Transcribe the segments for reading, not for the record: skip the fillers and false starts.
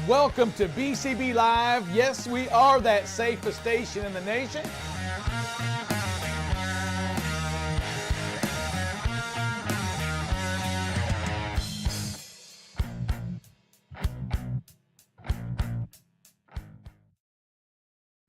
Welcome to BCB Live. Yes, we are that safest station in the nation.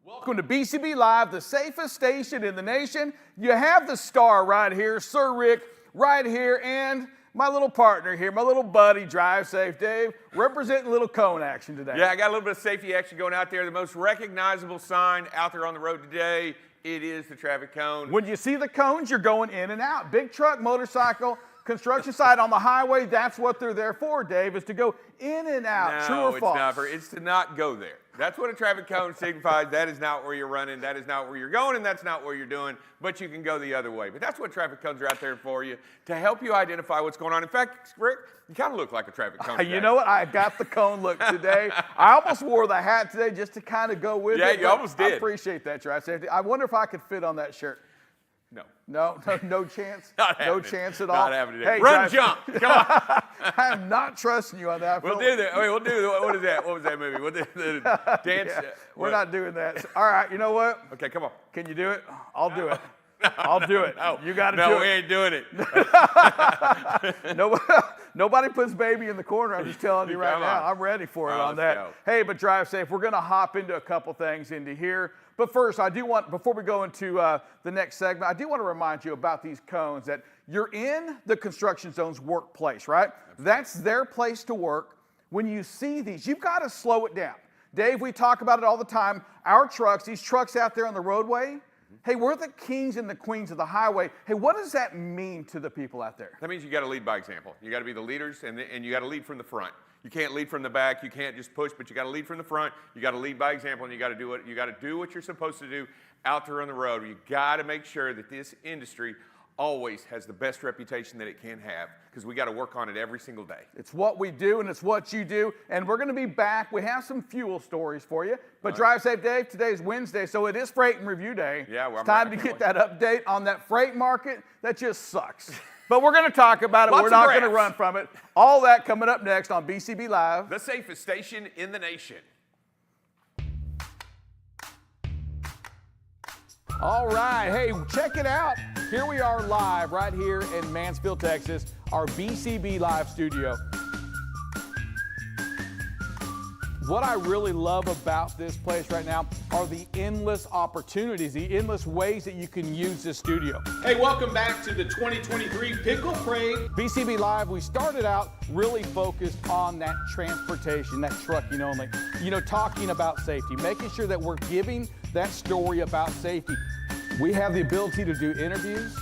Welcome to BCB Live, the safest station in the nation. You have the star right here, Sir Rick, right here, and my little partner here, my little buddy, Drive Safe Dave, representing a little cone action today. Yeah, I got a little bit of safety action going out there. The most recognizable sign out there on the road today, it is the traffic cone. When you see the cones, you're going in and out. Big truck, motorcycle, construction site on the highway, that's what they're there for, Dave, is to go in and out. No, True or false? No, it's to not go there. That's what a traffic cone signifies. That is not where you're running. That is not where you're going, and that's not where you're doing. But you can go the other way. But that's what traffic cones are out there for you, to help you identify what's going on. In fact, Rick, you kind of look like a traffic cone today. You know what? I got the cone look today. I almost wore the hat today just to kind of go with it. Yeah, you almost did. I appreciate that, Drive Safety. I wonder if I could fit on that shirt. No chance? No chance at all? Not happening today. Hey, Run, jump. Come on. I'm not trusting you on that. We'll do that. We'll do, what is that? What was that movie? We'll do the dance. Yeah, we're not doing that. All right, you know what? Okay, come on. Can you do it? I'll do it. I'll do it. No, you got to do it. No, we ain't doing it. Nobody puts baby in the corner. I'm just telling you right now. I'm ready for it on that. Go. Hey, but Drive Safe, we're going to hop into a couple things into here. But first, I do want, before we go into the next segment, I do want to remind you about these cones, that you're in the construction zone's workplace, right? That's their place to work. When you see these, you've got to slow it down. Dave, we talk about it all the time. Our trucks, these trucks out there on the roadway, hey, we're the kings and the queens of the highway. Hey, what does that mean to the people out there? That means you got to lead by example. You got to be the leaders, and you got to lead from the front. You can't lead from the back. You can't just push, but you got to lead from the front. You got to lead by example, and you got to do it. You got to do what you're supposed to do out there on the road. You got to make sure that this industry always has the best reputation that it can have, because we got to work on it every single day. It's what we do, and it's what you do, and we're going to be back. We have some fuel stories for you, but Drive Safe Dave, today's Wednesday, so it is Freight and Review Day. Yeah, well, it's time to get that update on that freight market that just sucks. But we're going to talk about it. We're not going to run from it. All that coming up next on BCB Live. The safest station in the nation. All right, hey, check it out. Here we are live right here in Mansfield, Texas, our BCB Live studio. What I really love about this place right now are the endless opportunities, the endless ways that you can use this studio. Hey, welcome back to the 2023 Pickle Parade. BCB Live, we started out really focused on that transportation, that trucking only. You know, talking about safety, making sure that we're giving that story about safety. We have the ability to do interviews,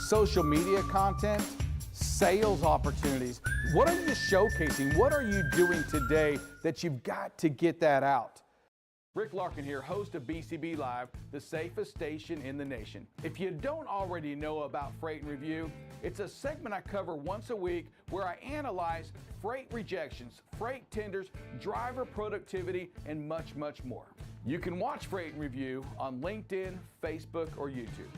social media content, sales opportunities. What are you showcasing? What are you doing today that you've got to get that out? Rick Larkin here, host of BCB Live, the safest station in the nation. If you don't already know about Freight and Review, it's a segment I cover once a week where I analyze freight rejections, freight tenders, driver productivity, and much, much more. You can watch Freight and Review on LinkedIn, Facebook, or YouTube.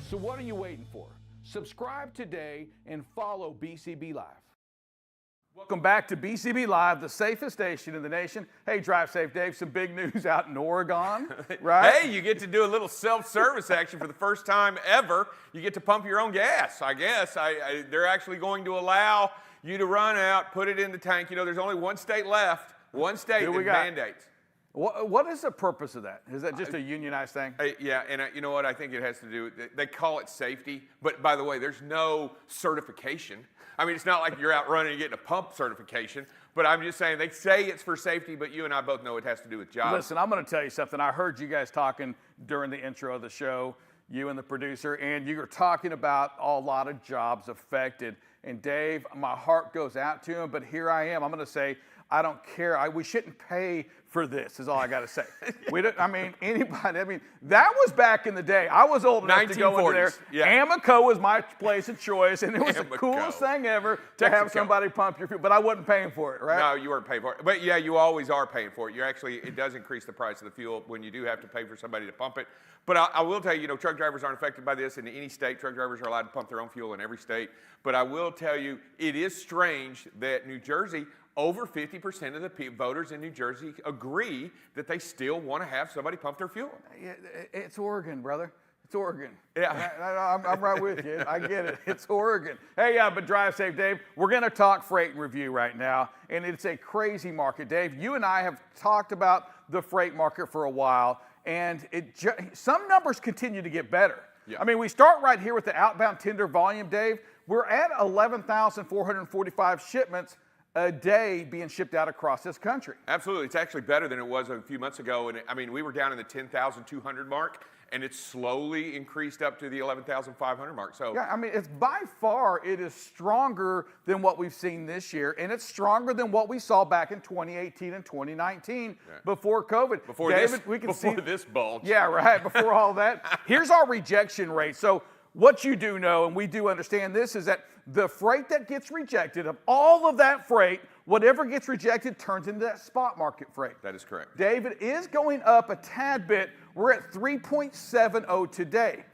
So what are you waiting for? Subscribe today and follow BCB Live. Welcome back to BCB Live, the safest station in the nation. Hey, Drive Safe Dave, some big news out in Oregon, right? Hey, you get to do a little self-service action for the first time ever. You get to pump your own gas, I guess. They're actually going to allow you to run out, put it in the tank. You know, there's only one state left, one state that mandates. What is the purpose of that? Is that just a unionized thing? Yeah, and you know what? I think it has to do, they call it safety, but by the way, there's no certification. I mean, it's not like you're out running and getting a pump certification, but I'm just saying, they say it's for safety, but you and I both know it has to do with jobs. Listen, I'm going to tell you something. I heard you guys talking during the intro of the show, you and the producer, and you were talking about a lot of jobs affected. And Dave, my heart goes out to him, but here I am. I'm going to say, I don't care. We shouldn't pay for this is all I got to say. We don't, I mean, anybody, I mean, that was back in the day. I was old enough to go into there. 1940s, yeah. Amoco was my place of choice, and it was the Amoco. coolest thing ever to have somebody pump your fuel, but I wasn't paying for it, right? No, you weren't paying for it. But yeah, you always are paying for it. It does increase the price of the fuel when you do have to pay for somebody to pump it. But I will tell you, truck drivers aren't affected by this in any state. Truck drivers are allowed to pump their own fuel in every state. But I will tell you, it is strange that New Jersey, over 50% of the voters in New Jersey agree that they still want to have somebody pump their fuel. It's Oregon, brother. It's Oregon. Yeah. I'm right with you. I get it. It's Oregon. Hey, but drive safe, Dave. We're going to talk freight and review right now, and it's a crazy market. Dave, you and I have talked about the freight market for a while, and some numbers continue to get better. Yeah. I mean, we start right here with the outbound tender volume, Dave. We're at 11,445 shipments a day being shipped out across this country. Absolutely. It's actually better than it was a few months ago. And I mean, we were down in the 10,200 mark, and it's slowly increased up to the 11,500 mark. So yeah, I mean, it's by far, it is stronger than what we've seen this year, and it's stronger than what we saw back in 2018 and 2019 before COVID. Before this bulge. Yeah, right, before all that. Here's our rejection rate. So what you do know, and we do understand this, is that the freight that gets rejected, of all of that freight, whatever gets rejected turns into that spot market freight. That is correct. Dave, it is going up a tad bit. We're at 3.70 today.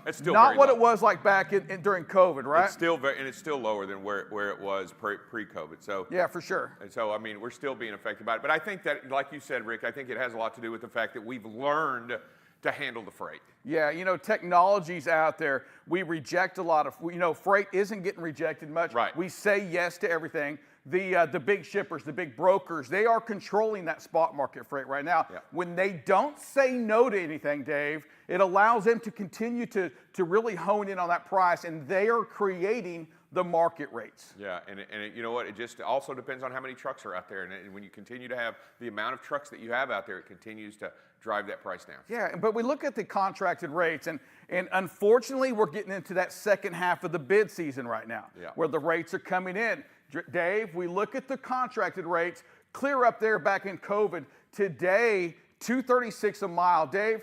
It's still not very what low. it was like back it's still right? It's still lower than where it was pre-COVID. So yeah, for sure. And so I mean, we're still being affected by it. But I think that, like you said, Rick, I think it has a lot to do with the fact that we've learned to handle the freight. Yeah, technology's out there. We reject a lot of, freight isn't getting rejected much. Right. We say yes to everything. The big shippers, the big brokers, they are controlling that spot market freight right now. Yeah. When they don't say no to anything, Dave, it allows them to continue to really hone in on that price, and they are creating the market rates. Yeah, and you know what? It just also depends on how many trucks are out there. And when you continue to have the amount of trucks that you have out there, it continues to drive that price down. Yeah, but we look at the contracted rates, and unfortunately, we're getting into that second half of the bid season right now, where the rates are coming in. Dave, we look at the contracted rates, clear up there back in COVID. Today, $236 a mile. Dave,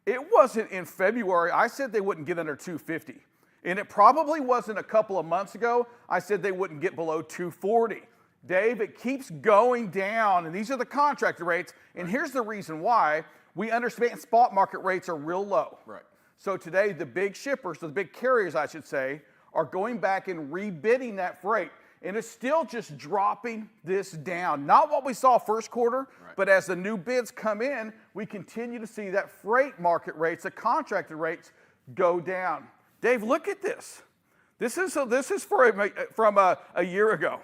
it wasn't in February. I said they wouldn't get under $250. And it probably wasn't a couple of months ago. I said they wouldn't get below $240. Dave, it keeps going down, and these are the contracted rates. And here's the reason why. We understand spot market rates are real low. Right. So today, the big shippers, the big carriers, I should say, are going back and rebidding that freight. And it's still just dropping this down. Not what we saw first quarter, but as the new bids come in, we continue to see that freight market rates, the contracted rates, go down. Dave, look at this. This is from a year ago.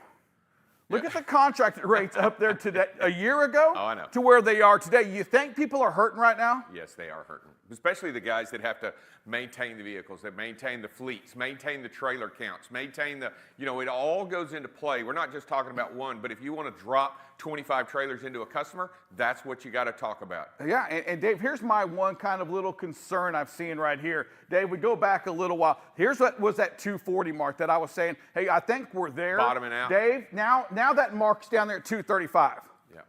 Look at the contracted rates up there today, a year ago to where they are today. You think people are hurting right now? Yes, they are hurting, especially the guys that have to maintain the vehicles, that maintain the fleets, maintain the trailer counts, maintain the, it all goes into play. We're not just talking about one, but if you want to drop 25 trailers into a customer, that's what you got to talk about. Yeah, and Dave, here's my one kind of little concern I've seen right here. Dave, we go back a little while. Here's what was that 240 mark that I was saying, hey, I think we're there. Bottoming out. Dave, now that mark's down there at 235. Yeah.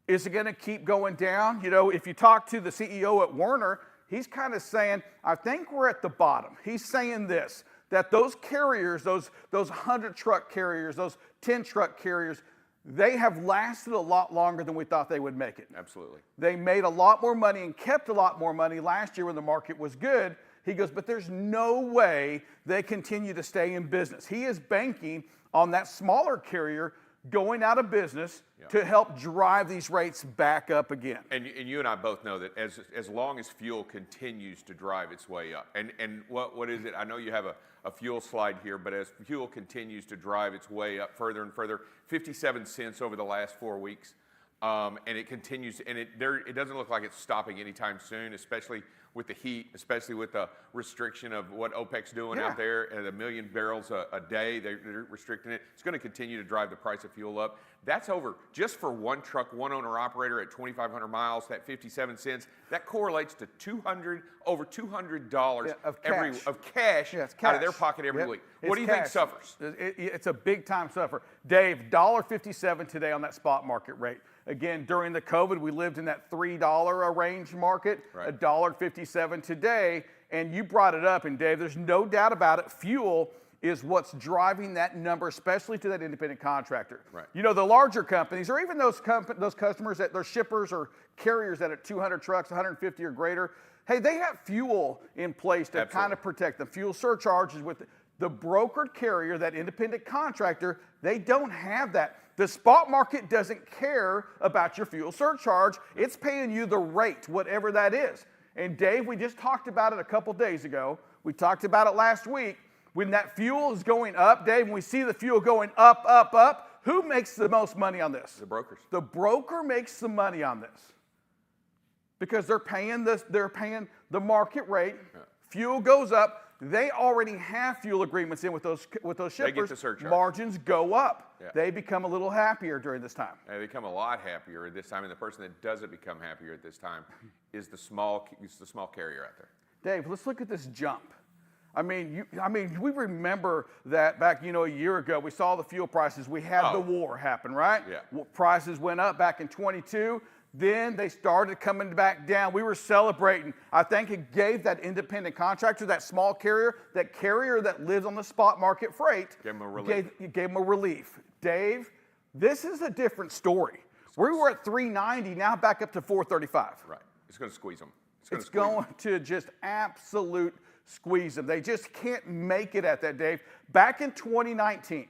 Is it going to keep going down? If you talk to the CEO at Werner, he's kind of saying, I think we're at the bottom. He's saying this, that those carriers, those 100 truck carriers, those 10 truck carriers, they have lasted a lot longer than we thought they would make it. Absolutely. They made a lot more money and kept a lot more money last year when the market was good. He goes, but there's no way they continue to stay in business. He is banking on that smaller carrier going out of business to help drive these rates back up again. And you and I both know that as long as fuel continues to drive its way up, and what is it? I know you have a fuel slide here, but as fuel continues to drive its way up further and further, 57 cents over the last 4 weeks, and it continues, and it doesn't look like it's stopping anytime soon, especially with the heat, especially with the restriction of what OPEC's doing Yeah. out there, and 1 million barrels a day, they're restricting it. It's going to continue to drive the price of fuel up. That's over just for one truck, one owner operator at 2,500 miles, that 57 cents. That correlates to over $200 of cash Yeah, it's out of their cash. pocket every Yep. week. It's What do you think cash. suffers? It's a big time suffer. Dave, $1.57 today on that spot market rate. Again, during the COVID, we lived in that $3 a range market, Right. $1.57 today. And you brought it up, and Dave, there's no doubt about it. Fuel is what's driving that number, especially to that independent contractor. Right. You know, the larger companies, or even those customers that they're shippers or carriers that at 200 trucks, 150 or greater, hey, they have fuel in place to kind of protect them. Fuel surcharges with the brokered carrier, that independent contractor, they don't have that. The spot market doesn't care about your fuel surcharge. It's paying you the rate, whatever that is. And Dave, we just talked about it a couple days ago. We talked about it last week. When that fuel is going up, Dave, when we see the fuel going up, up, up, who makes the most money on this? The brokers. The broker makes the money on this because they're paying the market rate. Yeah. Fuel goes up. They already have fuel agreements in with those shippers. They get the surcharge. Margins go up. Yeah. They become a little happier during this time. They become a lot happier at this time, and the person that doesn't become happier at this time is the small carrier out there. Dave, let's look at this jump. I mean, we remember that back, a year ago, we saw the fuel prices. We had the war happen, right? Yeah. Prices went up back in 22. Then they started coming back down. We were celebrating. I think it gave that independent contractor, that small carrier, that carrier that lives on the spot market freight, Gave them a relief. Gave them a relief. Dave, this is a different story. We were at 390, now back up to 435. Right. It's going to squeeze them. It's going to just absolute squeeze them. They just can't make it at that, Dave. Back in 2019,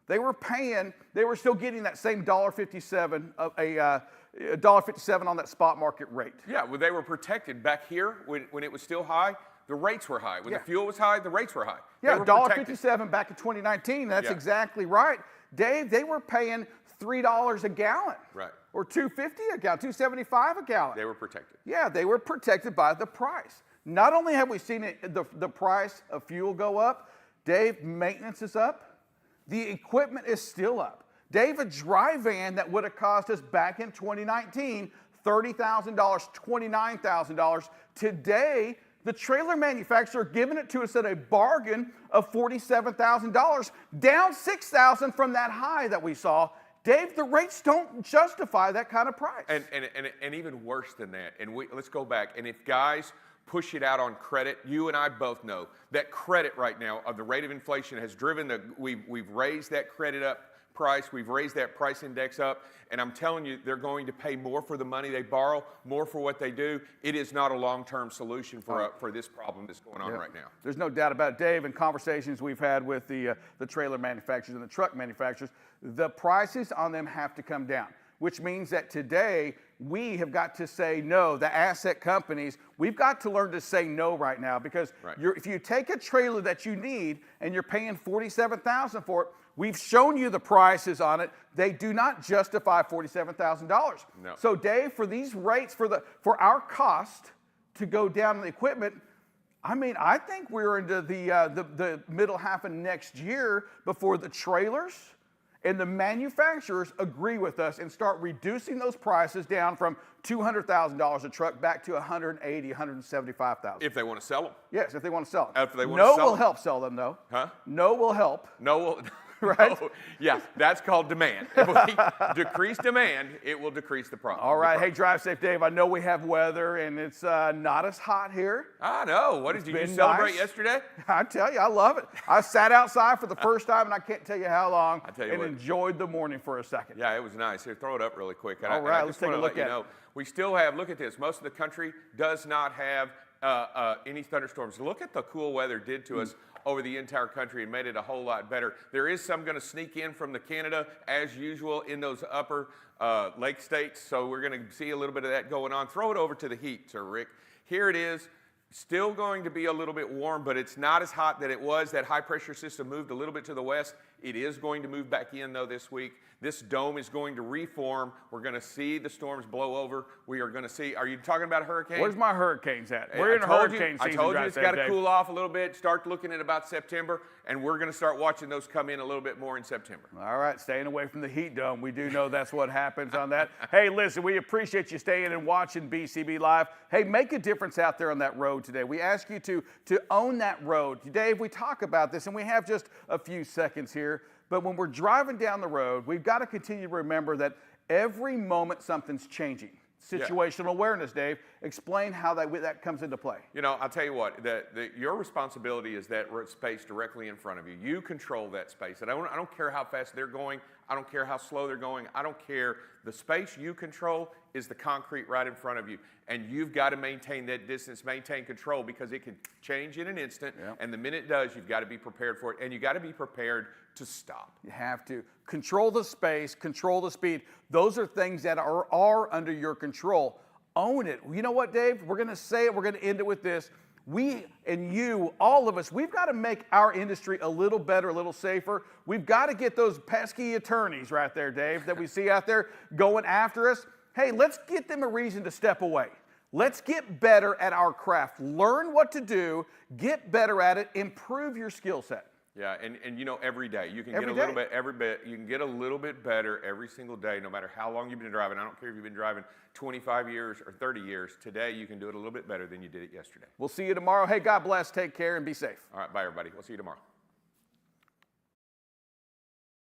they were still getting that same $1.57, $1.57 on that spot market rate. Yeah, well, they were protected back here when it was still high. The rates were high. When the fuel was high, the rates were high. Yeah, $1.57 back in 2019. That's exactly right. Dave, they were paying $3 a gallon. Right. Or $2.50 a gallon, $2.75 a gallon. They were protected. Yeah, they were protected by the price. Not only have we seen the price of fuel go up, Dave, maintenance is up. The equipment is still up. Dave, a dry van that would have cost us back in 2019 $30,000, $29,000. Today, the trailer manufacturer giving it to us at a bargain of $47,000, down $6,000 from that high that we saw. Dave, the rates don't justify that kind of price. And even worse than that, let's go back, and if guys push it out on credit, you and I both know that credit right now of the rate of inflation has driven we've raised that credit up price, we've raised that price index up, and I'm telling you, they're going to pay more for the money they borrow, more for what they do. It is not a long-term solution for this problem that's going on right now. There's no doubt about it, Dave. In conversations we've had with the trailer manufacturers and the truck manufacturers, the prices on them have to come down, which means that today we have got to say no. The asset companies, we've got to learn to say no right now because if you take a trailer that you need and you're paying $47,000 for it, we've shown you the prices on it. They do not justify $47,000. No. So, Dave, for these rates, for our cost to go down on the equipment, I think we're into the middle half of next year before the trailers and the manufacturers agree with us and start reducing those prices down from $200,000 a truck back to $180,000, $175,000. If they want to sell them. Yes, if they want to sell them. If they want to sell No will them. help sell them, though. Huh? No will help. No will. Right? No. Yeah, that's called demand. If we decrease demand, it will decrease the problem. All right. Hey, drive safe, Dave. I know we have weather, and it's not as hot here. I know. What did you been just celebrate nice. yesterday? I tell you, I love it. I sat outside for the first time, and I can't tell you how long, and enjoyed the morning for a second. Yeah, it was nice. Here, throw it up really quick. All right, let's take a look at it. We still have, look at this, most of the country does not have any thunderstorms. Look at the cool weather did to us over the entire country and made it a whole lot better. There is some going to sneak in from the Canada, as usual, in those upper lake states, so we're going to see a little bit of that going on. Throw it over to the heat, Sir Rick. Here it is. Still going to be a little bit warm, but it's not as hot that it was. That high pressure system moved a little bit to the west. It is going to move back in, though, this week. This dome is going to reform. We're going to see the storms blow over. We are going to see, are you talking about a hurricane? Where's my hurricanes at? We're in hurricane season. I told you right it's there, got to Dave. cool off a little bit. Start looking at about September, and we're going to start watching those come in a little bit more in September. All right, staying away from the heat dome. We do know that's what happens on that. Hey, listen, we appreciate you staying and watching BCB Live. Hey, make a difference out there on that road today. We ask you to own that road. Dave, we talk about this, and we have just a few seconds here, but when we're driving down the road, we've got to continue to remember that every moment something's changing. Situational awareness, Dave. Explain how that comes into play. You know, I'll tell you what, your responsibility is that space directly in front of you. You control that space. And I don't care how fast they're going. I don't care how slow they're going. I don't care. The space you control is the concrete right in front of you. And you've got to maintain that distance, maintain control, because it can change in an instant. Yeah. And the minute it does, you've got to be prepared for it. And you've got to be prepared to stop. You have to. Control the space, control the speed. Those are things that are under your control. Own it. You know what, Dave? We're going to say it. We're going to end it with this. We and you, all of us, we've got to make our industry a little better, a little safer. We've got to get those pesky attorneys right there, Dave, that we see out there going after us. Hey, let's get them a reason to step away. Let's get better at our craft. Learn what to do, get better at it, improve your skill set. Yeah, and you know, every day you can get a little bit, you can get a little bit better every single day, no matter how long you've been driving. I don't care if you've been driving 25 years or 30 years. Today you can do it a little bit better than you did it yesterday. We'll see you tomorrow. Hey, God bless, take care, and be safe. All right, bye everybody. We'll see you tomorrow.